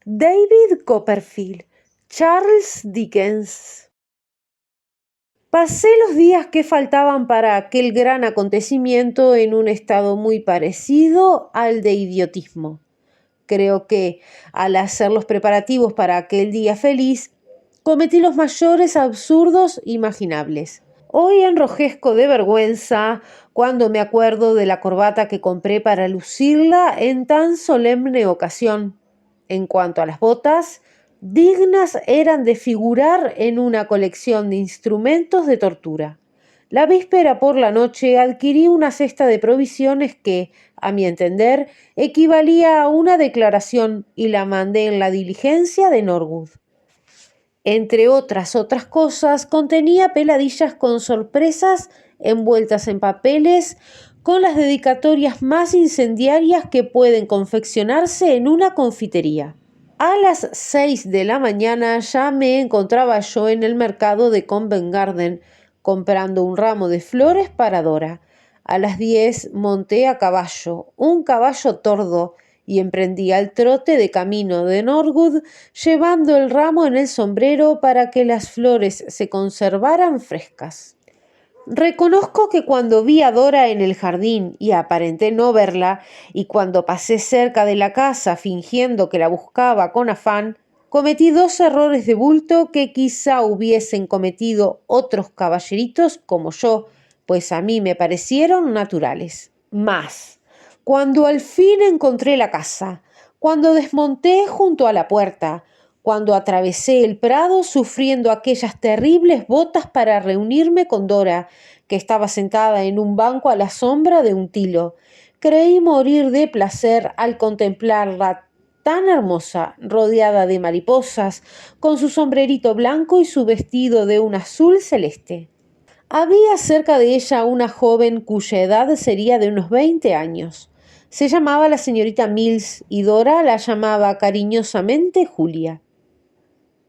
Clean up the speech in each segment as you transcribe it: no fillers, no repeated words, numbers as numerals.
David Copperfield, Charles Dickens. Pasé los días que faltaban para aquel gran acontecimiento en un estado muy parecido al de idiotismo. Creo que, al hacer los preparativos para aquel día feliz, cometí los mayores absurdos imaginables. Hoy enrojezco de vergüenza cuando me acuerdo de la corbata que compré para lucirla en tan solemne ocasión. En cuanto a las botas, dignas eran de figurar en una colección de instrumentos de tortura. La víspera por la noche adquirí una cesta de provisiones que, a mi entender, equivalía a una declaración y la mandé en la diligencia de Norwood. Entre otras cosas, contenía peladillas con sorpresas envueltas en papeles con las dedicatorias más incendiarias que pueden confeccionarse en una confitería. A las 6 de la mañana ya me encontraba yo en el mercado de Covent Garden comprando un ramo de flores para Dora. A las 10 monté a caballo, un caballo tordo, y emprendí al trote de camino de Norwood, llevando el ramo en el sombrero para que las flores se conservaran frescas. Reconozco que cuando vi a Dora en el jardín y aparenté no verla, y cuando pasé cerca de la casa fingiendo que la buscaba con afán, cometí 2 errores de bulto que quizá hubiesen cometido otros caballeritos como yo, pues a mí me parecieron naturales. Mas, cuando al fin encontré la casa, cuando desmonté junto a la puerta, cuando atravesé el prado sufriendo aquellas terribles botas para reunirme con Dora, que estaba sentada en un banco a la sombra de un tilo, creí morir de placer al contemplarla tan hermosa, rodeada de mariposas, con su sombrerito blanco y su vestido de un azul celeste. Había cerca de ella una joven cuya edad sería de unos 20 años. Se llamaba la señorita Mills y Dora la llamaba cariñosamente Julia.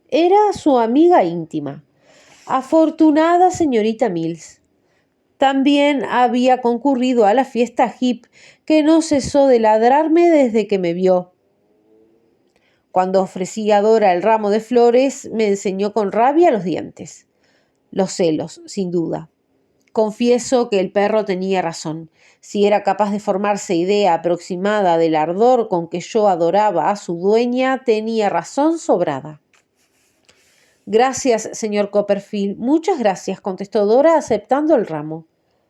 Era su amiga íntima. Afortunada señorita Mills. También había concurrido a la fiesta Heep, que no cesó de ladrarme desde que me vio. Cuando ofrecí a Dora el ramo de flores, me enseñó con rabia los dientes. Los celos, sin duda. Confieso que el perro tenía razón. Si era capaz de formarse idea aproximada del ardor con que yo adoraba a su dueña, tenía razón sobrada. Gracias, señor Copperfield, muchas gracias, contestó Dora aceptando el ramo.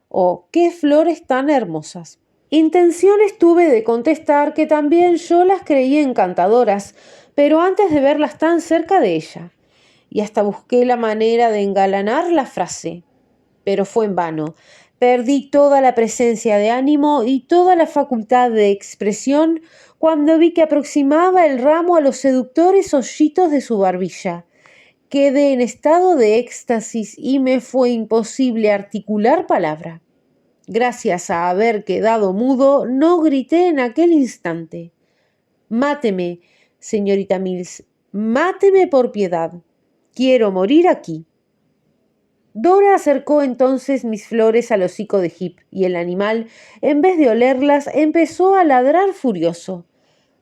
Oh, qué flores tan hermosas. Intenciones tuve de contestar que también yo las creía encantadoras, pero antes de verlas tan cerca de ella, y hasta busqué la manera de engalanar la frase. Pero fue en vano. Perdí toda la presencia de ánimo y toda la facultad de expresión cuando vi que aproximaba el ramo a los seductores hoyitos de su barbilla. Quedé en estado de éxtasis y me fue imposible articular palabra. Gracias a haber quedado mudo, no grité en aquel instante. Máteme, señorita Mills, máteme por piedad. Quiero morir aquí. Dora acercó entonces mis flores al hocico de Heep, y el animal, en vez de olerlas, empezó a ladrar furioso.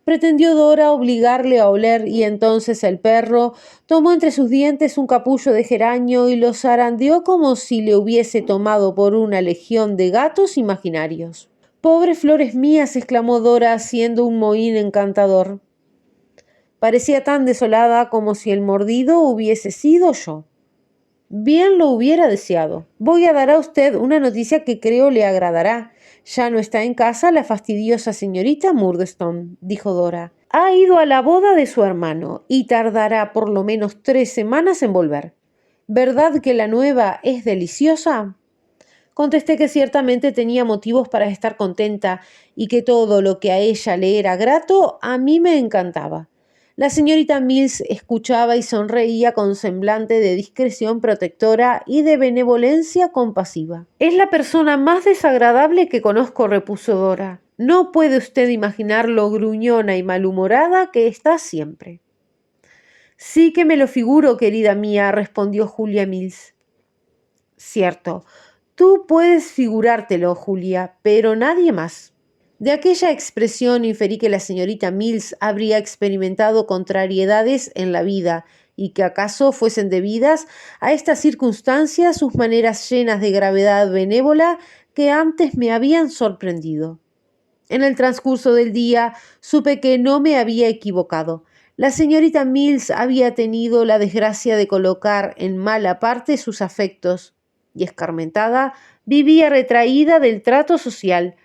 Pretendió Dora obligarle a oler, y entonces el perro tomó entre sus dientes un capullo de geranio y lo zarandeó como si le hubiese tomado por una legión de gatos imaginarios. «Pobres flores mías», exclamó Dora haciendo un mohín encantador. Parecía tan desolada como si el mordido hubiese sido yo. Bien lo hubiera deseado. Voy a dar a usted una noticia que creo le agradará. Ya no está en casa la fastidiosa señorita Murdstone, dijo Dora. Ha ido a la boda de su hermano y tardará por lo menos 3 semanas en volver. ¿Verdad que la nueva es deliciosa? Contesté que ciertamente tenía motivos para estar contenta y que todo lo que a ella le era grato a mí me encantaba. La señorita Mills escuchaba y sonreía con semblante de discreción protectora y de benevolencia compasiva. «Es la persona más desagradable que conozco», repuso Dora. «No puede usted imaginar lo gruñona y malhumorada que está siempre». «Sí que me lo figuro, querida mía», respondió Julia Mills. «Cierto, tú puedes figurártelo, Julia, pero nadie más». De aquella expresión inferí que la señorita Mills habría experimentado contrariedades en la vida y que acaso fuesen debidas a estas circunstancias sus maneras llenas de gravedad benévola que antes me habían sorprendido. En el transcurso del día supe que no me había equivocado. La señorita Mills había tenido la desgracia de colocar en mala parte sus afectos y, escarmentada, vivía retraída del trato social,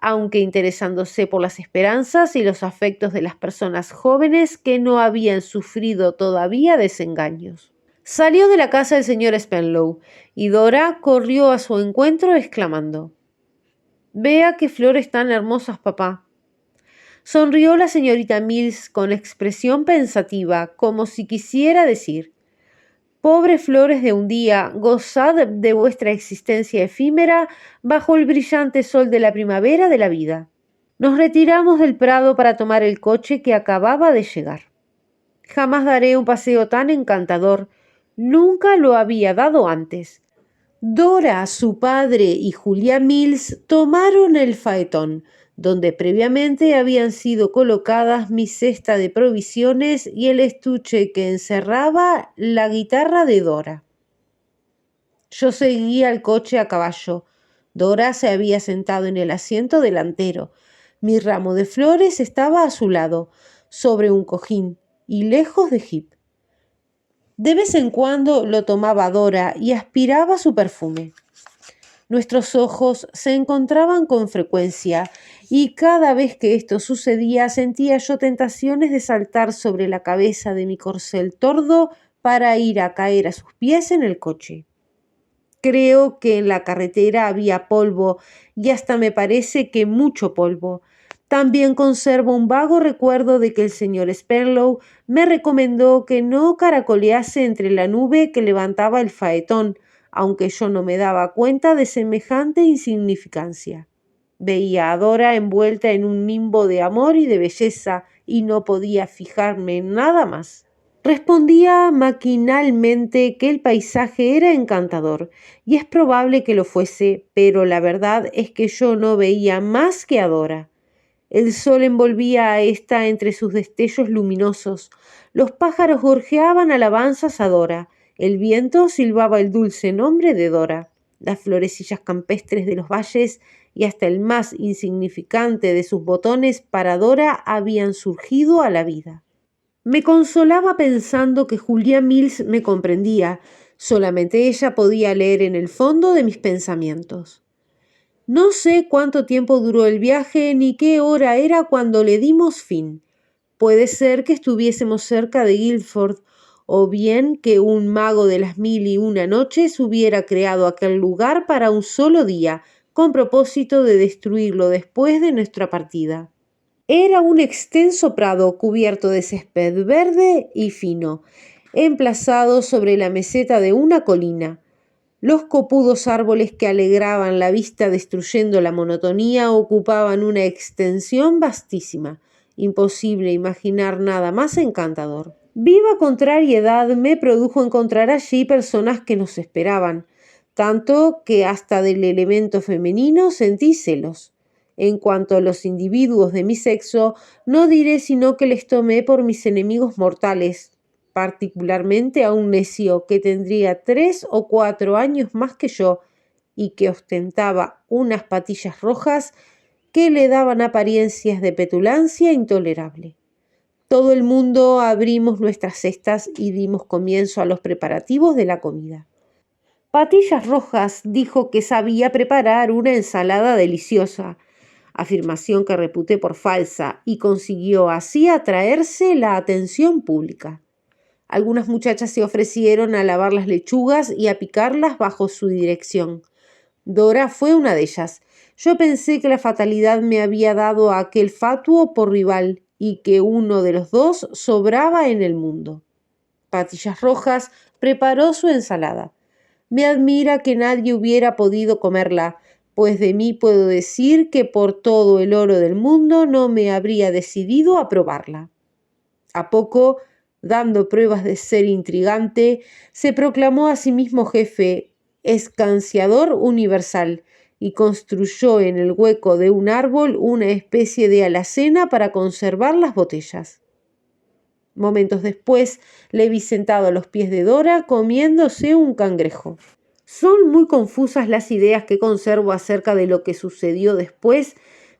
aunque interesándose por las esperanzas y los afectos de las personas jóvenes que no habían sufrido todavía desengaños. Salió de la casa el señor Spenlow y Dora corrió a su encuentro exclamando: «Vea qué flores tan hermosas, papá». Sonrió la señorita Mills con expresión pensativa, como si quisiera decir: «Pobres flores de un día, gozad de vuestra existencia efímera bajo el brillante sol de la primavera de la vida». Nos retiramos del prado para tomar el coche que acababa de llegar. Jamás daré un paseo tan encantador. Nunca lo había dado antes. Dora, su padre y Julia Mills tomaron el faetón, donde previamente habían sido colocadas mi cesta de provisiones y el estuche que encerraba la guitarra de Dora. Yo seguía el coche a caballo. Dora se había sentado en el asiento delantero. Mi ramo de flores estaba a su lado, sobre un cojín y lejos de Heep. De vez en cuando lo tomaba Dora y aspiraba su perfume. Nuestros ojos se encontraban con frecuencia y cada vez que esto sucedía sentía yo tentaciones de saltar sobre la cabeza de mi corcel tordo para ir a caer a sus pies en el coche. Creo que en la carretera había polvo y hasta me parece que mucho polvo. También conservo un vago recuerdo de que el señor Spenlow me recomendó que no caracolease entre la nube que levantaba el faetón, aunque yo no me daba cuenta de semejante insignificancia. Veía a Dora envuelta en un nimbo de amor y de belleza y no podía fijarme en nada más. Respondía maquinalmente que el paisaje era encantador, y es probable que lo fuese, pero la verdad es que yo no veía más que a Dora. El sol envolvía a ésta entre sus destellos luminosos. Los pájaros gorjeaban alabanzas a Dora. El viento silbaba el dulce nombre de Dora. Las florecillas campestres de los valles y hasta el más insignificante de sus botones para Dora habían surgido a la vida. Me consolaba pensando que Julia Mills me comprendía. Solamente ella podía leer en el fondo de mis pensamientos. No sé cuánto tiempo duró el viaje ni qué hora era cuando le dimos fin. Puede ser que estuviésemos cerca de Guildford, o bien que un mago de las 1001 noches hubiera creado aquel lugar para un solo día, con propósito de destruirlo después de nuestra partida. Era un extenso prado cubierto de césped verde y fino, emplazado sobre la meseta de una colina. Los copudos árboles que alegraban la vista destruyendo la monotonía ocupaban una extensión vastísima. Imposible imaginar nada más encantador. Viva contrariedad me produjo encontrar allí personas que nos esperaban, tanto que hasta del elemento femenino sentí celos. En cuanto a los individuos de mi sexo, no diré sino que les tomé por mis enemigos mortales, particularmente a un necio que tendría 3 o 4 años más que yo y que ostentaba unas patillas rojas que le daban apariencias de petulancia intolerable. Todo el mundo abrimos nuestras cestas y dimos comienzo a los preparativos de la comida. Patillas Rojas dijo que sabía preparar una ensalada deliciosa, afirmación que reputé por falsa, y consiguió así atraerse la atención pública. Algunas muchachas se ofrecieron a lavar las lechugas y a picarlas bajo su dirección. Dora fue una de ellas. Yo pensé que la fatalidad me había dado a aquel fatuo por rival y que uno de los dos sobraba en el mundo. Patillas Rojas preparó su ensalada. Me admira que nadie hubiera podido comerla, pues de mí puedo decir que por todo el oro del mundo no me habría decidido a probarla. A poco, dando pruebas de ser intrigante, se proclamó a sí mismo jefe, escanciador universal, y construyó en el hueco de un árbol una especie de alacena para conservar las botellas. Momentos después le vi sentado a los pies de Dora comiéndose un cangrejo. Son muy confusas las ideas que conservo acerca de lo que sucedió después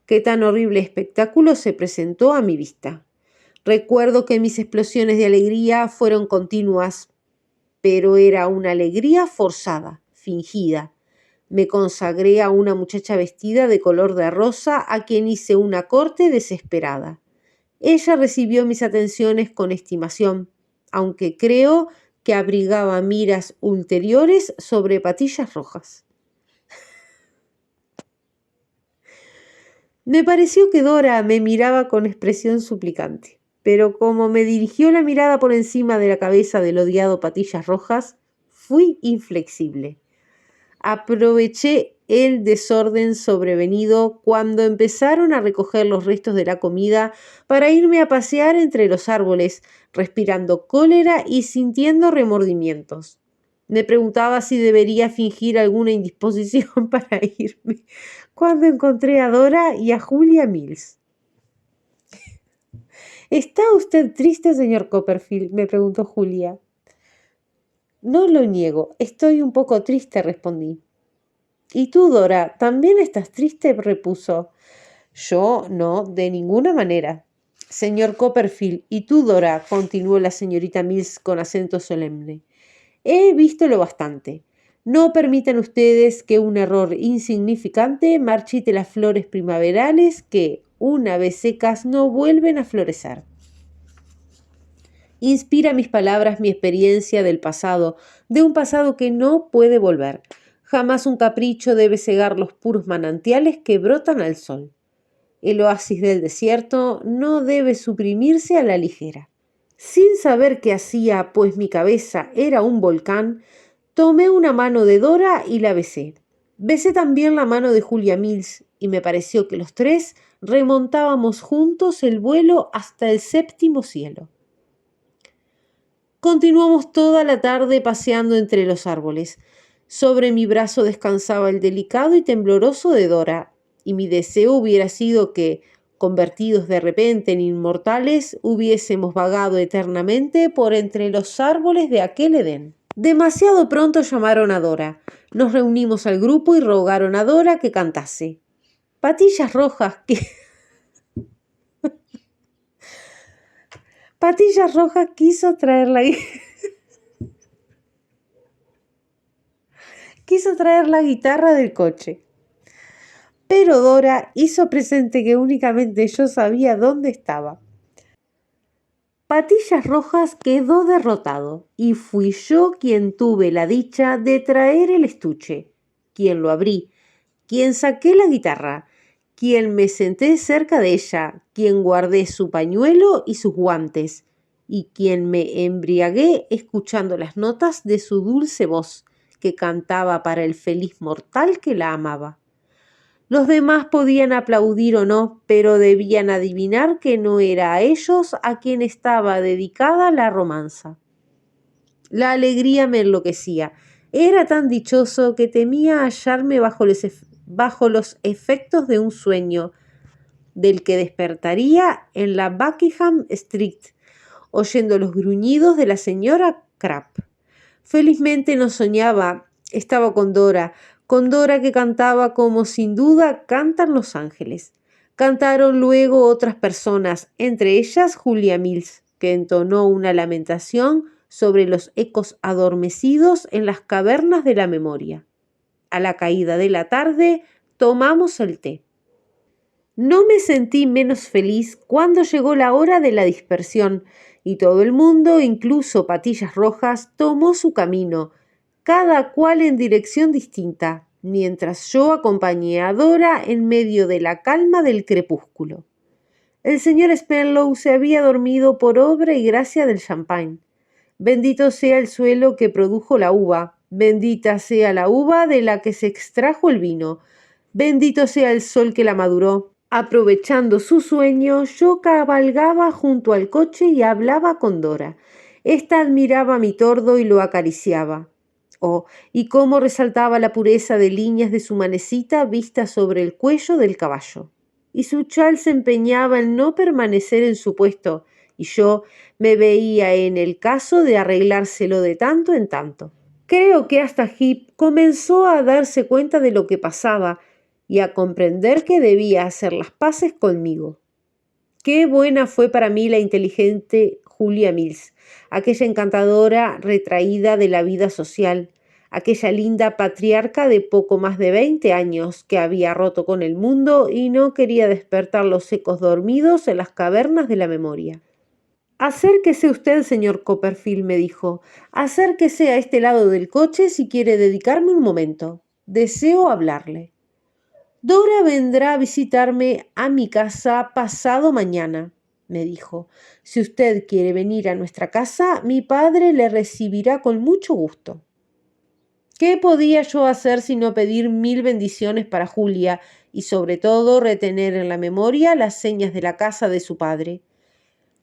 que tan horrible espectáculo se presentó a mi vista. Recuerdo que mis explosiones de alegría fueron continuas, pero era una alegría forzada, fingida. Me consagré a una muchacha vestida de color de rosa a quien hice una corte desesperada. Ella recibió mis atenciones con estimación, aunque creo que abrigaba miras ulteriores sobre Patillas Rojas. Me pareció que Dora me miraba con expresión suplicante, pero como me dirigió la mirada por encima de la cabeza del odiado Patillas Rojas, fui inflexible. Aproveché el desorden sobrevenido cuando empezaron a recoger los restos de la comida para irme a pasear entre los árboles, respirando cólera y sintiendo remordimientos. Me preguntaba si debería fingir alguna indisposición para irme, cuando encontré a Dora y a Julia Mills. ¿Está usted triste, señor Copperfield?, me preguntó Julia. No lo niego, estoy un poco triste, respondí. ¿Y tú, Dora, también estás triste?, repuso. Yo no, de ninguna manera. Señor Copperfield, ¿y tú, Dora?, continuó la señorita Mills con acento solemne. He visto lo bastante. No permitan ustedes que un error insignificante marchite las flores primaverales que, una vez secas, no vuelven a florecer. Inspira mis palabras mi experiencia del pasado, de un pasado que no puede volver. Jamás un capricho debe cegar los puros manantiales que brotan al sol. El oasis del desierto no debe suprimirse a la ligera. Sin saber qué hacía, pues mi cabeza era un volcán, tomé una mano de Dora y la besé. Besé también la mano de Julia Mills y me pareció que los tres remontábamos juntos el vuelo hasta el séptimo cielo. Continuamos toda la tarde paseando entre los árboles. Sobre mi brazo descansaba el delicado y tembloroso de Dora, y mi deseo hubiera sido que, convertidos de repente en inmortales, hubiésemos vagado eternamente por entre los árboles de aquel Edén. Demasiado pronto llamaron a Dora. Nos reunimos al grupo y rogaron a Dora que cantase. Patillas Rojas, Patillas Rojas quiso traer la guitarra del coche. Pero Dora hizo presente que únicamente yo sabía dónde estaba. Patillas Rojas quedó derrotado y fui yo quien tuve la dicha de traer el estuche, quien lo abrí, quien saqué la guitarra, quien me senté cerca de ella, quien guardé su pañuelo y sus guantes, y quien me embriagué escuchando las notas de su dulce voz, que cantaba para el feliz mortal que la amaba. Los demás podían aplaudir o no, pero debían adivinar que no era a ellos a quien estaba dedicada la romanza. La alegría me enloquecía. Era tan dichoso que temía hallarme bajo los efectos de un sueño, del que despertaría en la Buckingham Street, oyendo los gruñidos de la señora Crapp. Felizmente no soñaba, estaba con Dora que cantaba como sin duda cantan los ángeles. Cantaron luego otras personas, entre ellas Julia Mills, que entonó una lamentación sobre los ecos adormecidos en las cavernas de la memoria. A la caída de la tarde tomamos el té. No me sentí menos feliz cuando llegó la hora de la dispersión y todo el mundo, incluso Patillas Rojas, tomó su camino, cada cual en dirección distinta, mientras yo acompañé a Dora en medio de la calma del crepúsculo. El señor Spenlow se había dormido por obra y gracia del champagne. Bendito sea el suelo que produjo la uva, bendita sea la uva de la que se extrajo el vino, bendito sea el sol que la maduró. Aprovechando su sueño, yo cabalgaba junto al coche y hablaba con Dora. Esta admiraba mi tordo y lo acariciaba. Oh, y cómo resaltaba la pureza de líneas de su manecita vista sobre el cuello del caballo. Y su chal se empeñaba en no permanecer en su puesto, y yo me veía en el caso de arreglárselo de tanto en tanto. Creo que hasta Heep comenzó a darse cuenta de lo que pasaba y a comprender que debía hacer las paces conmigo. Qué buena fue para mí la inteligente Julia Mills, aquella encantadora retraída de la vida social, aquella linda patriarca de poco más de 20 años que había roto con el mundo y no quería despertar los ecos dormidos en las cavernas de la memoria. Acérquese usted, señor Copperfield, me dijo. Acérquese a este lado del coche si quiere dedicarme un momento. Deseo hablarle. Dora vendrá a visitarme a mi casa pasado mañana, me dijo. Si usted quiere venir a nuestra casa, mi padre le recibirá con mucho gusto. ¿Qué podía yo hacer sino pedir 1000 bendiciones para Julia y sobre todo retener en la memoria las señas de la casa de su padre?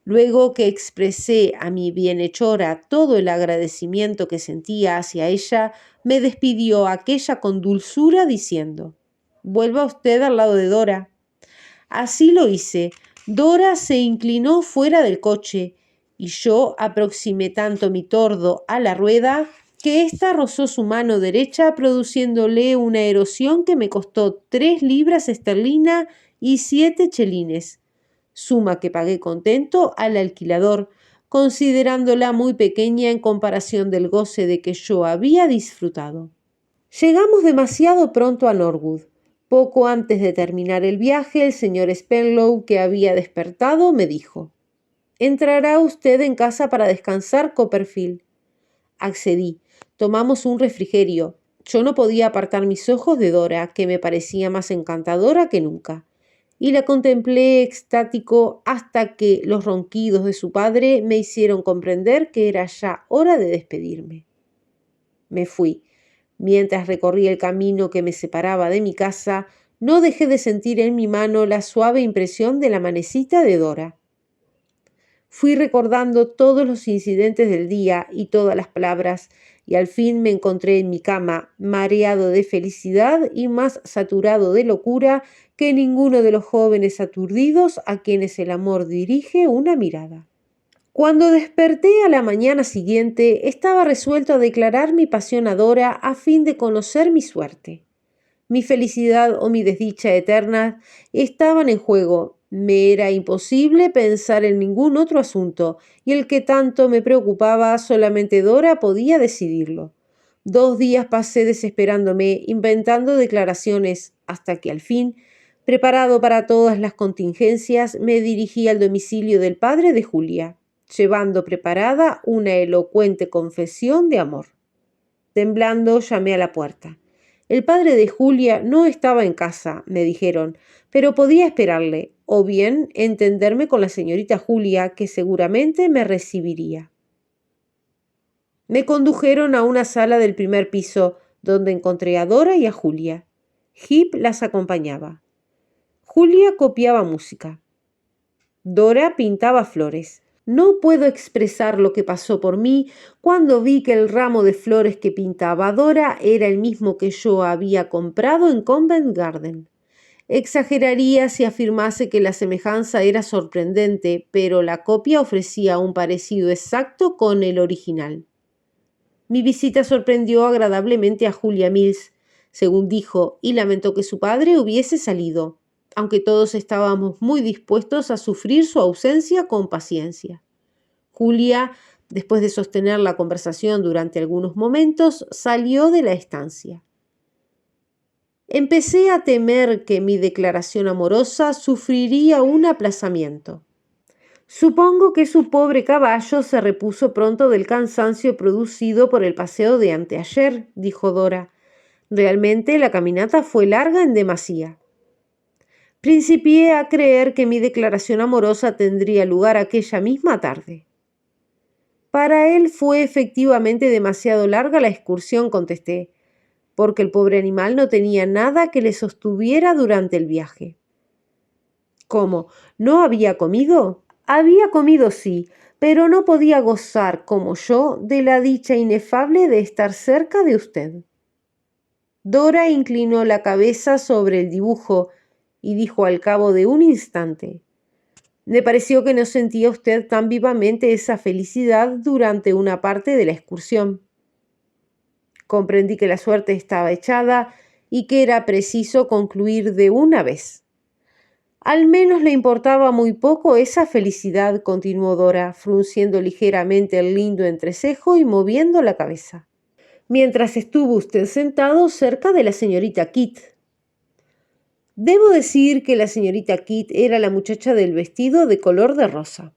Luego que expresé a mi bienhechora todo el agradecimiento que sentía hacia ella, me despidió aquella con dulzura diciendo: «Vuelva usted al lado de Dora». Así lo hice. Dora se inclinó fuera del coche y yo aproximé tanto mi tordo a la rueda que ésta rozó su mano derecha, produciéndole una erosión que me costó 3 libras esterlinas y 7 chelines, suma que pagué contento al alquilador, considerándola muy pequeña en comparación del goce de que yo había disfrutado. Llegamos demasiado pronto a Norwood. Poco antes de terminar el viaje, el señor Spenlow, que había despertado, me dijo: «¿Entrará usted en casa para descansar, Copperfield?». Accedí. Tomamos un refrigerio. Yo no podía apartar mis ojos de Dora, que me parecía más encantadora que nunca, y la contemplé extático hasta que los ronquidos de su padre me hicieron comprender que era ya hora de despedirme. Me fui. Mientras recorría el camino que me separaba de mi casa, no dejé de sentir en mi mano la suave impresión de la manecita de Dora. Fui recordando todos los incidentes del día y todas las palabras, y al fin me encontré en mi cama, mareado de felicidad y más saturado de locura que ninguno de los jóvenes aturdidos a quienes el amor dirige una mirada. Cuando desperté a la mañana siguiente, estaba resuelto a declarar mi pasión a Dora a fin de conocer mi suerte. Mi felicidad o mi desdicha eterna estaban en juego. Me era imposible pensar en ningún otro asunto, y el que tanto me preocupaba solamente Dora podía decidirlo. 2 días pasé desesperándome, inventando declaraciones, hasta que al fin, preparado para todas las contingencias, me dirigí al domicilio del padre de Julia, llevando preparada una elocuente confesión de amor. Temblando, llamé a la puerta. El padre de Julia no estaba en casa, me dijeron, pero podía esperarle, o bien entenderme con la señorita Julia, que seguramente me recibiría. Me condujeron a una sala del primer piso, donde encontré a Dora y a Julia. Heep las acompañaba. Julia copiaba música. Dora pintaba flores. No puedo expresar lo que pasó por mí cuando vi que el ramo de flores que pintaba Dora era el mismo que yo había comprado en Covent Garden. Exageraría si afirmase que la semejanza era sorprendente, pero la copia ofrecía un parecido exacto con el original. Mi visita sorprendió agradablemente a Julia Mills, según dijo, y lamentó que su padre hubiese salido, aunque todos estábamos muy dispuestos a sufrir su ausencia con paciencia. Julia, después de sostener la conversación durante algunos momentos, salió de la estancia. Empecé a temer que mi declaración amorosa sufriría un aplazamiento. Supongo que su pobre caballo se repuso pronto del cansancio producido por el paseo de anteayer, dijo Dora. Realmente la caminata fue larga en demasía. Principié a creer que mi declaración amorosa tendría lugar aquella misma tarde. Para él fue efectivamente demasiado larga la excursión, contesté, porque el pobre animal no tenía nada que le sostuviera durante el viaje. ¿Cómo? ¿No había comido? Había comido, sí, pero no podía gozar, como yo, de la dicha inefable de estar cerca de usted. Dora inclinó la cabeza sobre el dibujo y dijo al cabo de un instante: me pareció que no sentía usted tan vivamente esa felicidad durante una parte de la excursión. Comprendí que la suerte estaba echada y que era preciso concluir de una vez. Al menos le importaba muy poco esa felicidad, continuó Dora, frunciendo ligeramente el lindo entrecejo y moviendo la cabeza, mientras estuvo usted sentado cerca de la señorita Kitt. Debo decir que la señorita Kitt era la muchacha del vestido de color de rosa.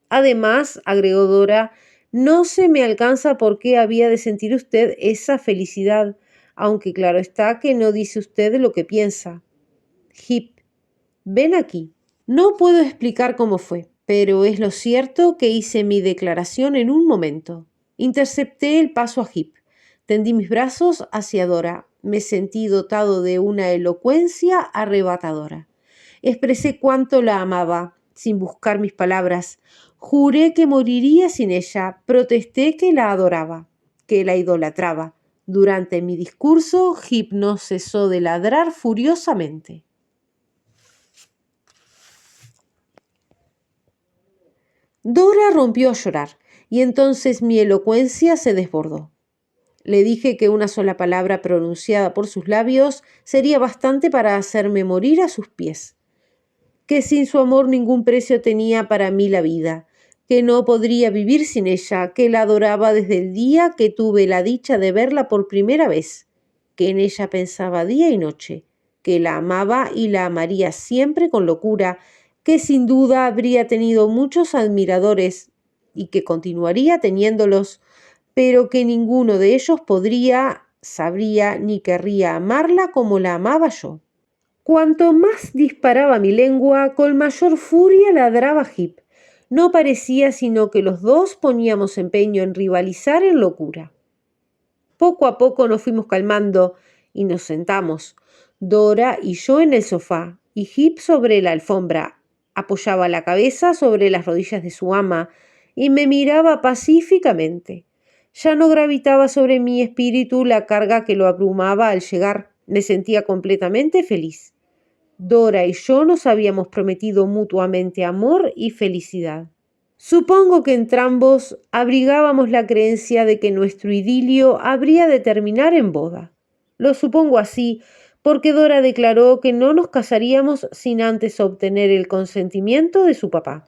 Además, agregó Dora, no se me alcanza por qué había de sentir usted esa felicidad, aunque claro está que no dice usted lo que piensa. Heep, ven aquí. No puedo explicar cómo fue, pero es lo cierto que hice mi declaración en un momento. Intercepté el paso a Heep. Tendí mis brazos hacia Dora. Me sentí dotado de una elocuencia arrebatadora. Expresé cuánto la amaba, sin buscar mis palabras. Juré que moriría sin ella. Protesté que la adoraba, que la idolatraba. Durante mi discurso, Heep no cesó de ladrar furiosamente. Dora rompió a llorar, y entonces mi elocuencia se desbordó. Le dije que una sola palabra pronunciada por sus labios sería bastante para hacerme morir a sus pies, que sin su amor ningún precio tenía para mí la vida, que no podría vivir sin ella, que la adoraba desde el día que tuve la dicha de verla por primera vez, que en ella pensaba día y noche, que la amaba y la amaría siempre con locura, que sin duda habría tenido muchos admiradores y que continuaría teniéndolos, pero que ninguno de ellos podría, sabría ni querría amarla como la amaba yo. Cuanto más disparaba mi lengua, con mayor furia ladraba Heep. No parecía sino que los dos poníamos empeño en rivalizar en locura. Poco a poco nos fuimos calmando y nos sentamos, Dora y yo en el sofá, y Heep sobre la alfombra. Apoyaba la cabeza sobre las rodillas de su ama y me miraba pacíficamente. Ya no gravitaba sobre mi espíritu la carga que lo abrumaba al llegar. Me sentía completamente feliz. Dora y yo nos habíamos prometido mutuamente amor y felicidad. Supongo que entrambos abrigábamos la creencia de que nuestro idilio habría de terminar en boda. Lo supongo así porque Dora declaró que no nos casaríamos sin antes obtener el consentimiento de su papá.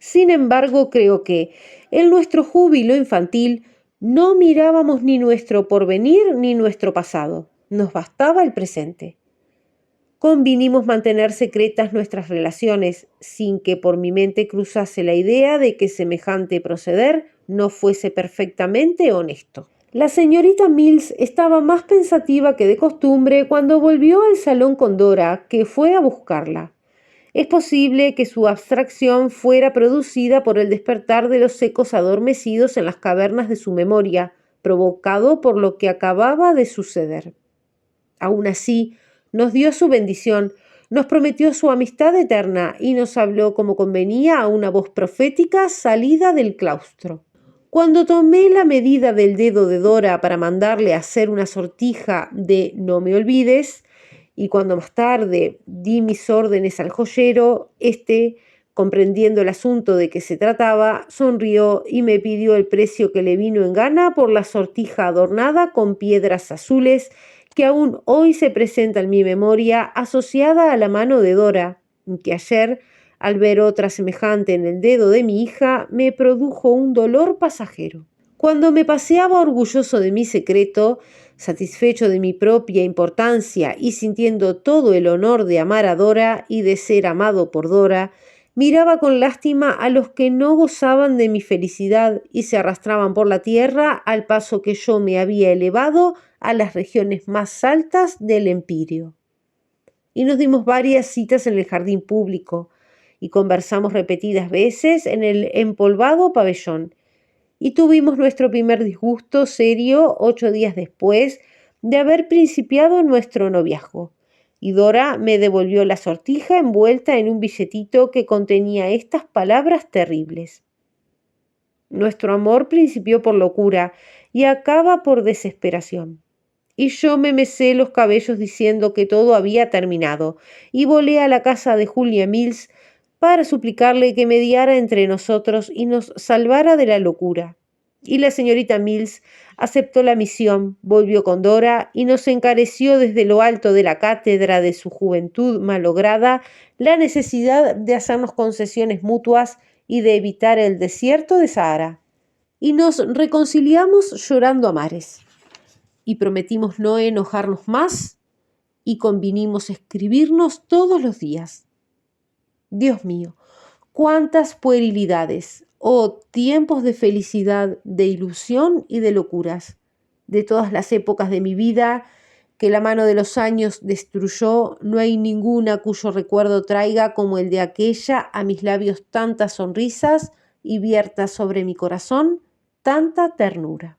Sin embargo, creo que, en nuestro júbilo infantil, no mirábamos ni nuestro porvenir ni nuestro pasado. Nos bastaba el presente. Convinimos mantener secretas nuestras relaciones, sin que por mi mente cruzase la idea de que semejante proceder no fuese perfectamente honesto. La señorita Mills estaba más pensativa que de costumbre cuando volvió al salón con Dora, que fue a buscarla. Es posible que su abstracción fuera producida por el despertar de los ecos adormecidos en las cavernas de su memoria, provocado por lo que acababa de suceder. Aún así, nos dio su bendición, nos prometió su amistad eterna y nos habló como convenía a una voz profética salida del claustro. Cuando tomé la medida del dedo de Dora para mandarle a hacer una sortija de no me olvides, y cuando más tarde di mis órdenes al joyero, comprendiendo el asunto de que se trataba, sonrió y me pidió el precio que le vino en gana por la sortija adornada con piedras azules que aún hoy se presenta en mi memoria asociada a la mano de Dora, que ayer, al ver otra semejante en el dedo de mi hija, me produjo un dolor pasajero. Cuando me paseaba orgulloso de mi secreto, satisfecho de mi propia importancia y sintiendo todo el honor de amar a Dora y de ser amado por Dora, miraba con lástima a los que no gozaban de mi felicidad y se arrastraban por la tierra al paso que yo me había elevado a las regiones más altas del empirio. Y nos dimos varias citas en el jardín público y conversamos repetidas veces en el empolvado pabellón. Y tuvimos nuestro primer disgusto serio 8 días después de haber principiado nuestro noviazgo. Y Dora me devolvió la sortija envuelta en un billetito que contenía estas palabras terribles: Nuestro amor principió por locura y acaba por desesperación. Y yo me mesé los cabellos diciendo que todo había terminado, y volé a la casa de Julia Mills para suplicarle que mediara entre nosotros y nos salvara de la locura. Y la señorita Mills aceptó la misión, volvió con Dora y nos encareció desde lo alto de la cátedra de su juventud malograda la necesidad de hacernos concesiones mutuas y de evitar el desierto de Sahara. Y nos reconciliamos llorando a mares. Y prometimos no enojarnos más y convinimos escribirnos todos los días. Dios mío, cuántas puerilidades, oh tiempos de felicidad, de ilusión y de locuras, de todas las épocas de mi vida que la mano de los años destruyó, no hay ninguna cuyo recuerdo traiga como el de aquella a mis labios tantas sonrisas y vierta sobre mi corazón tanta ternura.